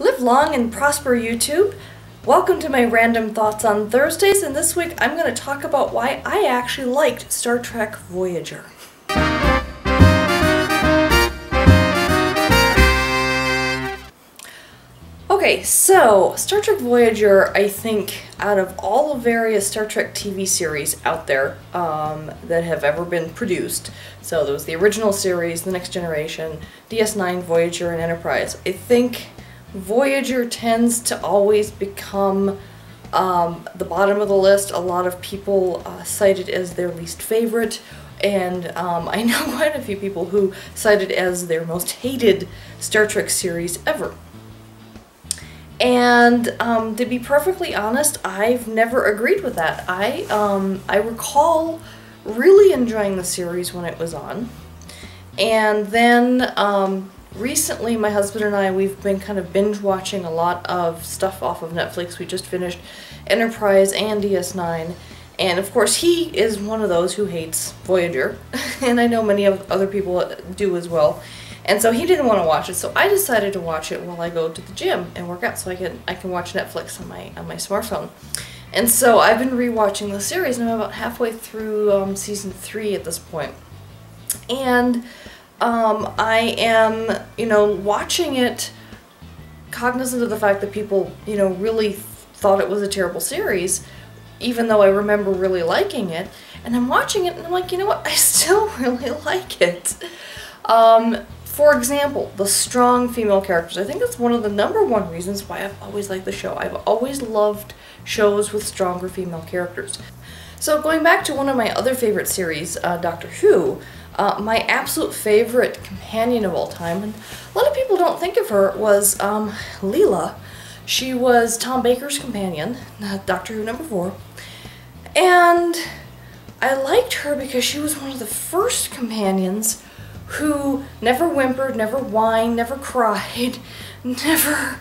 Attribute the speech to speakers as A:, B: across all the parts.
A: Live long and prosper, YouTube. Welcome to my random thoughts on Thursdays, and this week I'm going to talk about why I actually liked Star Trek Voyager. Okay, so Star Trek Voyager, I think, out of all the various Star Trek TV series out there that have ever been produced, so there was the original series, The Next Generation, DS9, Voyager, and Enterprise, I think Voyager tends to always become the bottom of the list. A lot of people cite it as their least favorite, and I know quite a few people who cite it as their most hated Star Trek series ever. And to be perfectly honest, I've never agreed with that. I recall really enjoying the series when it was on, and then recently my husband and I, we've been kind of binge watching a lot of stuff off of Netflix. We just finished Enterprise and DS9, and of course he is one of those who hates Voyager, and I know many of other people do as well. And so he didn't want to watch it, so I decided to watch it while I go to the gym and work out, so I can watch Netflix on my smartphone. And so I've been rewatching the series, and I'm about halfway through season 3 at this point. And I am, watching it cognizant of the fact that people, really thought it was a terrible series, even though I remember really liking it. And I'm watching it, and I'm like, you know what? I still really like it. For example, the strong female characters. I think that's one of the #1 reasons why I've always liked the show. I've always loved shows with stronger female characters. So going back to one of my other favorite series, Doctor Who, my absolute favorite companion of all time, and a lot of people don't think of her, was Leela. She was Tom Baker's companion, Doctor Who #4, and I liked her because she was one of the first companions who never whimpered, never whined, never cried, never...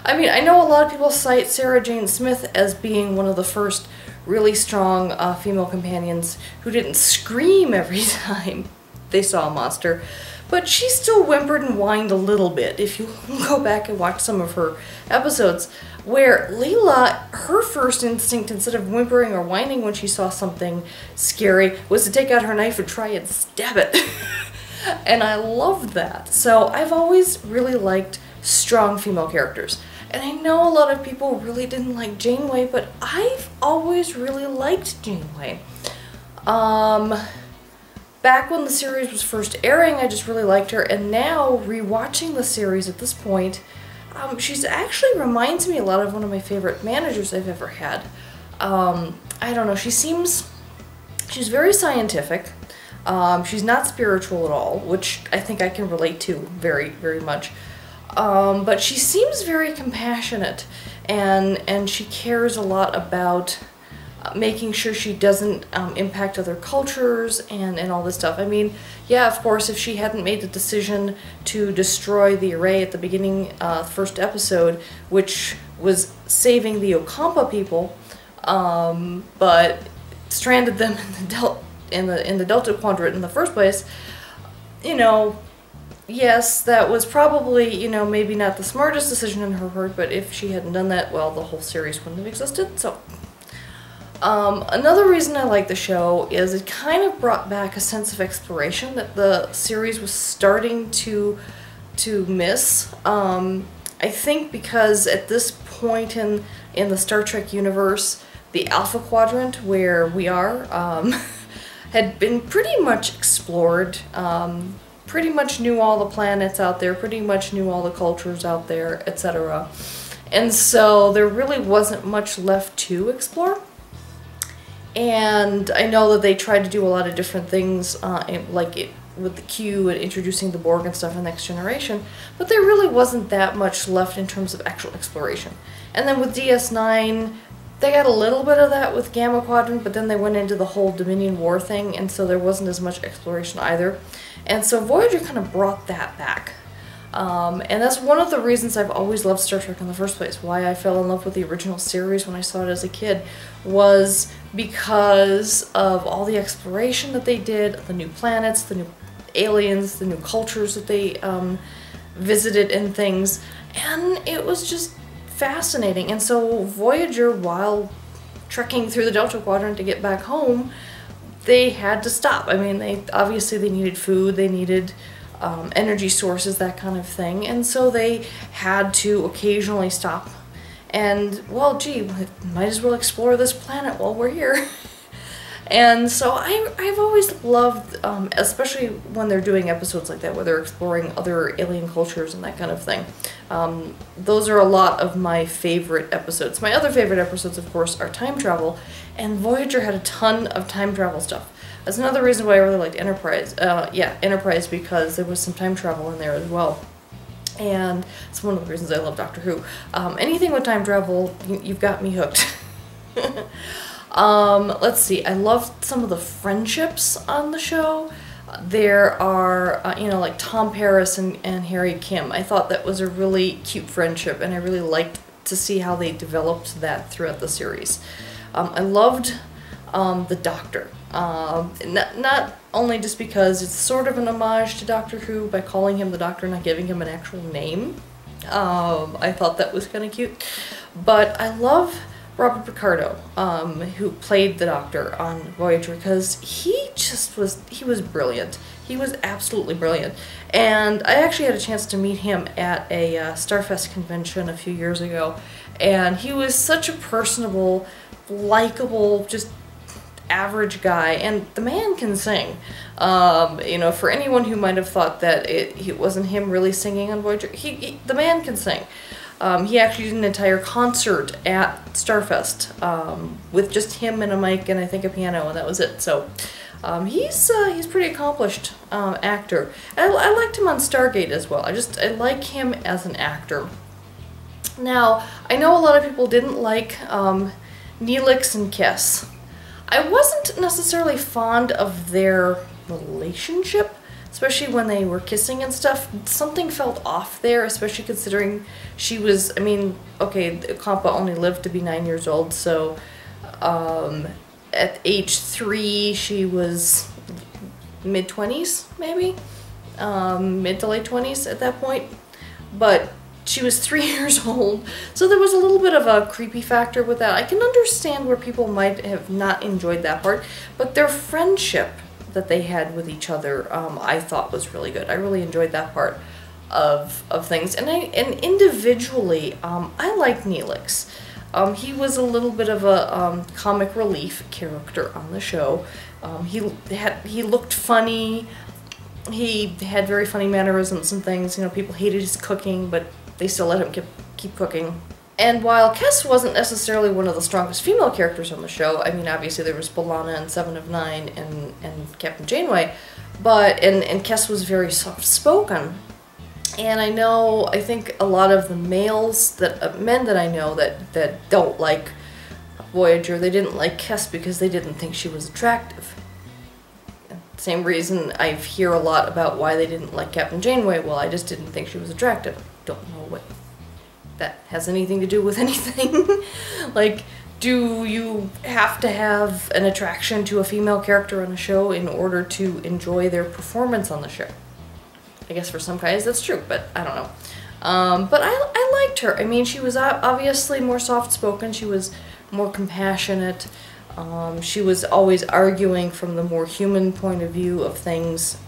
A: I mean, I know a lot of people cite Sarah Jane Smith as being one of the first really strong female companions who didn't scream every time they saw a monster, but she still whimpered and whined a little bit if you go back and watch some of her episodes, where Leela, her first instinct, instead of whimpering or whining when she saw something scary, was to take out her knife and try and stab it. And I loved that. So I've always really liked strong female characters. And I know a lot of people really didn't like Janeway, but I've always really liked Janeway. Back when the series was first airing, I just really liked her, and now, rewatching the series at this point, she's actually reminds me a lot of one of my favorite managers I've ever had. I don't know, she's very scientific. She's not spiritual at all, which I think I can relate to very, very much. But she seems very compassionate, and she cares a lot about making sure she doesn't impact other cultures and all this stuff. I mean, yeah, of course, if she hadn't made the decision to destroy the array at the beginning, first episode, which was saving the Ocampa people, but stranded them in the Delta Quadrant in the first place, yes, that was probably, maybe not the smartest decision in her part, but if she hadn't done that, well, the whole series wouldn't have existed. So another reason I like the show is it kind of brought back a sense of exploration that the series was starting to miss. I think because at this point in the Star Trek universe, the Alpha Quadrant, where we are, had been pretty much explored, pretty much knew all the planets out there, pretty much knew all the cultures out there, etc. And so there really wasn't much left to explore. And I know that they tried to do a lot of different things, with the Q and introducing the Borg and stuff in Next Generation, but there really wasn't that much left in terms of actual exploration. And then with DS9, they got a little bit of that with Gamma Quadrant, but then they went into the whole Dominion War thing, and so there wasn't as much exploration either. And so Voyager kind of brought that back. And that's one of the reasons I've always loved Star Trek in the first place. Why I fell in love with the original series when I saw it as a kid was because of all the exploration that they did, the new planets, the new aliens, the new cultures that they visited and things. And it was just fascinating. And so Voyager, while trekking through the Delta Quadrant to get back home, they had to stop. I mean, they needed food, they needed energy sources, that kind of thing. And so they had to occasionally stop and, well, gee, we might as well explore this planet while we're here. And so I've always loved, especially when they're doing episodes like that, where they're exploring other alien cultures and that kind of thing. Those are a lot of my favorite episodes. My other favorite episodes, of course, are time travel, and Voyager had a ton of time travel stuff. That's another reason why I really liked Enterprise. Enterprise, because there was some time travel in there as well. And it's one of the reasons I love Doctor Who. Anything with time travel, you've got me hooked. Let's see, I loved some of the friendships on the show. There are, like Tom Paris and Harry Kim. I thought that was a really cute friendship, and I really liked to see how they developed that throughout the series. I loved the Doctor. Not only just because it's sort of an homage to Doctor Who by calling him the Doctor, not giving him an actual name. I thought that was kind of cute. But I love Robert Picardo, who played the Doctor on Voyager, because he was brilliant. He was absolutely brilliant. And I actually had a chance to meet him at a Starfest convention a few years ago, and he was such a personable, likable, just average guy, and the man can sing. For anyone who might have thought that it wasn't him really singing on Voyager, the man can sing. He actually did an entire concert at Starfest with just him and a mic and I think a piano, and that was it. So he's pretty accomplished actor. And I liked him on Stargate as well. I like him as an actor. Now, I know a lot of people didn't like Neelix and Kes. I wasn't necessarily fond of their relationship, especially when they were kissing and stuff. Something felt off there, especially considering she was, okay, Kampa only lived to be 9 years old, so at age 3 she was mid-20s, maybe? Mid to late 20s at that point. But she was 3 years old, so there was a little bit of a creepy factor with that. I can understand where people might have not enjoyed that part, but their friendship that they had with each other, I thought was really good. I really enjoyed that part of things. And individually, I liked Neelix. He was a little bit of a comic relief character on the show. He looked funny. He had very funny mannerisms and things. People hated his cooking, but they still let him keep cooking. And while Kes wasn't necessarily one of the strongest female characters on the show, obviously there was B'Elanna and Seven of Nine and Captain Janeway, but and Kes was very soft-spoken. And I think a lot of the men that I know that don't like Voyager, they didn't like Kes because they didn't think she was attractive. Same reason I hear a lot about why they didn't like Captain Janeway. Well, I just didn't think she was attractive. Don't know what that has anything to do with anything. Like, do you have to have an attraction to a female character on a show in order to enjoy their performance on the show? I guess for some guys that's true, but I don't know. But I liked her. She was obviously more soft-spoken. She was more compassionate. She was always arguing from the more human point of view of things,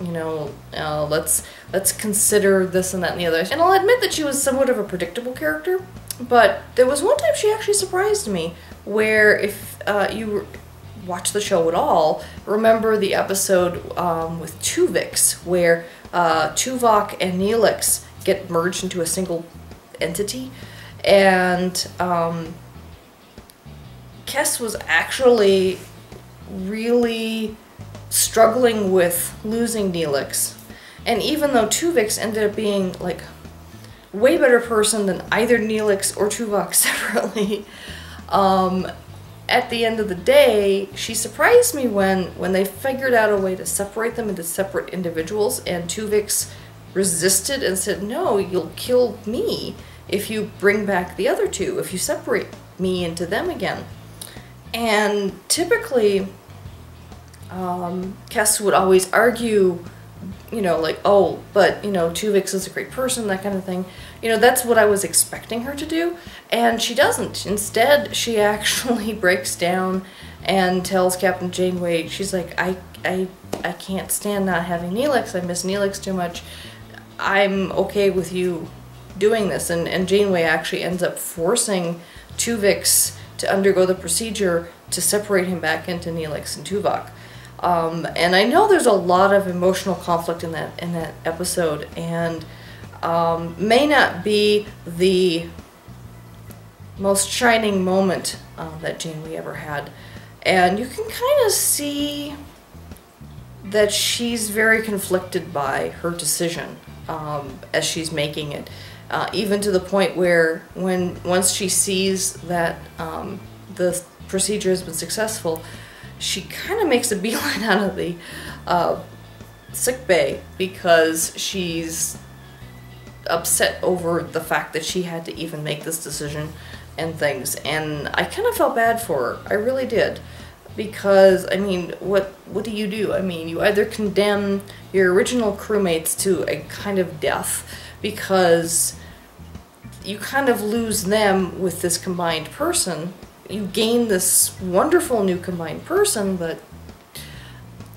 A: let's consider this and that and the other. And I'll admit that she was somewhat of a predictable character, but there was one time she actually surprised me, where if you watch the show at all, remember the episode with Tuvix, where Tuvok and Neelix get merged into a single entity, and Kes was actually really struggling with losing Neelix. And even though Tuvix ended up being, like, way better person than either Neelix or Tuvok separately, at the end of the day, she surprised me when they figured out a way to separate them into separate individuals, and Tuvix resisted and said, no, you'll kill me if you bring back the other two, if you separate me into them again. And typically, Kes would always argue, like, oh, but, Tuvix is a great person, that kind of thing. you know, that's what I was expecting her to do, and she doesn't. Instead, she actually breaks down and tells Captain Janeway, she's like, I can't stand not having Neelix. I miss Neelix too much. I'm okay with you doing this. And Janeway actually ends up forcing Tuvix to undergo the procedure to separate him back into Neelix and Tuvok. And I know there's a lot of emotional conflict in that episode, and may not be the most shining moment that Janeway ever had. And you can kind of see that she's very conflicted by her decision as she's making it. Even to the point where once she sees that the procedure has been successful, she kind of makes a beeline out of the sick bay because she's upset over the fact that she had to even make this decision and things. And I kind of felt bad for her. I really did. Because, I mean, what do you do? I mean, you either condemn your original crewmates to a kind of death because you kind of lose them with this combined person. You gain this wonderful new combined person, but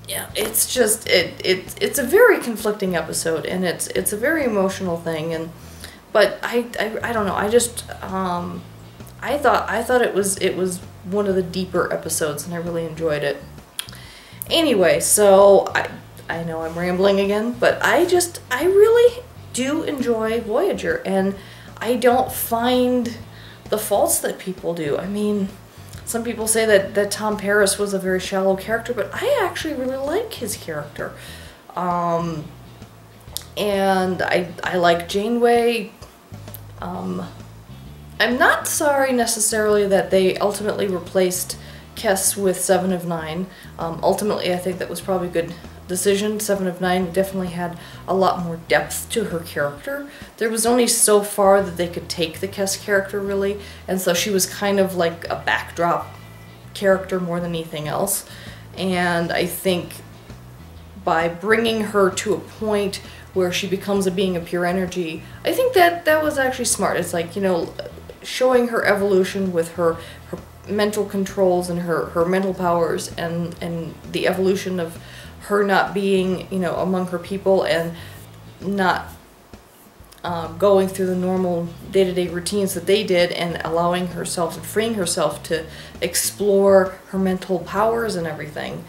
A: yeah, it's just it's a very conflicting episode, and it's a very emotional thing. And but I don't know. I just I thought it was one of the deeper episodes, and I really enjoyed it. Anyway, so I know I'm rambling again, but I really do enjoy Voyager, and I don't find the faults that people do. I mean, some people say that Tom Paris was a very shallow character, but I actually really like his character. And I like Janeway. I'm not sorry necessarily that they ultimately replaced Kes with Seven of Nine. Ultimately, I think that was probably a good decision. Seven of Nine definitely had a lot more depth to her character. There was only so far that they could take the Kes character, really, and so she was kind of like a backdrop character more than anything else. And I think by bringing her to a point where she becomes a being of pure energy, I think that was actually smart. It's like, you know, showing her evolution with her mental controls and her mental powers, and the evolution of her not being, you know, among her people and not going through the normal day-to-day routines that they did, and allowing herself and freeing herself to explore her mental powers and everything.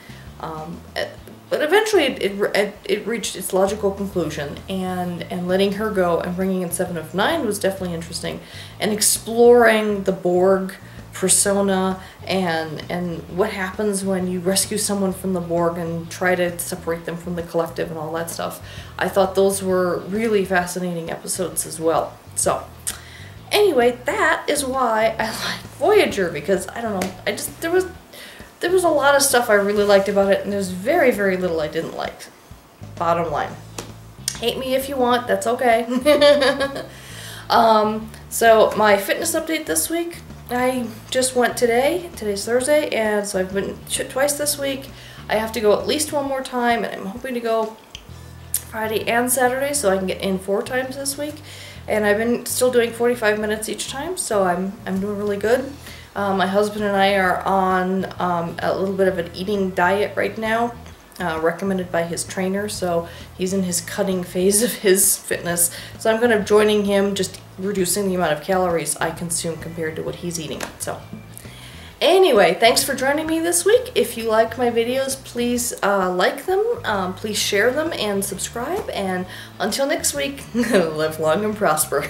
A: But eventually it reached its logical conclusion, and letting her go and bringing in Seven of Nine was definitely interesting, and exploring the Borg persona and what happens when you rescue someone from the Borg and try to separate them from the collective and all that stuff. I thought those were really fascinating episodes as well. So anyway, that is why I like Voyager, because I don't know, there was a lot of stuff I really liked about it, and there's very, very little I didn't like. Bottom line. Hate me if you want, that's okay. So my fitness update this week, I just went today. Today's Thursday, and so I've been twice this week. I have to go at least one more time, and I'm hoping to go Friday and Saturday so I can get in 4 times this week. And I've been still doing 45 minutes each time, so I'm doing really good. My husband and I are on a little bit of an eating diet right now, recommended by his trainer, so he's in his cutting phase of his fitness. So I'm going to joining him, just reducing the amount of calories I consume compared to what he's eating. So anyway, thanks for joining me this week. If you like my videos, please like them, please share them and subscribe, and until next week, live long and prosper.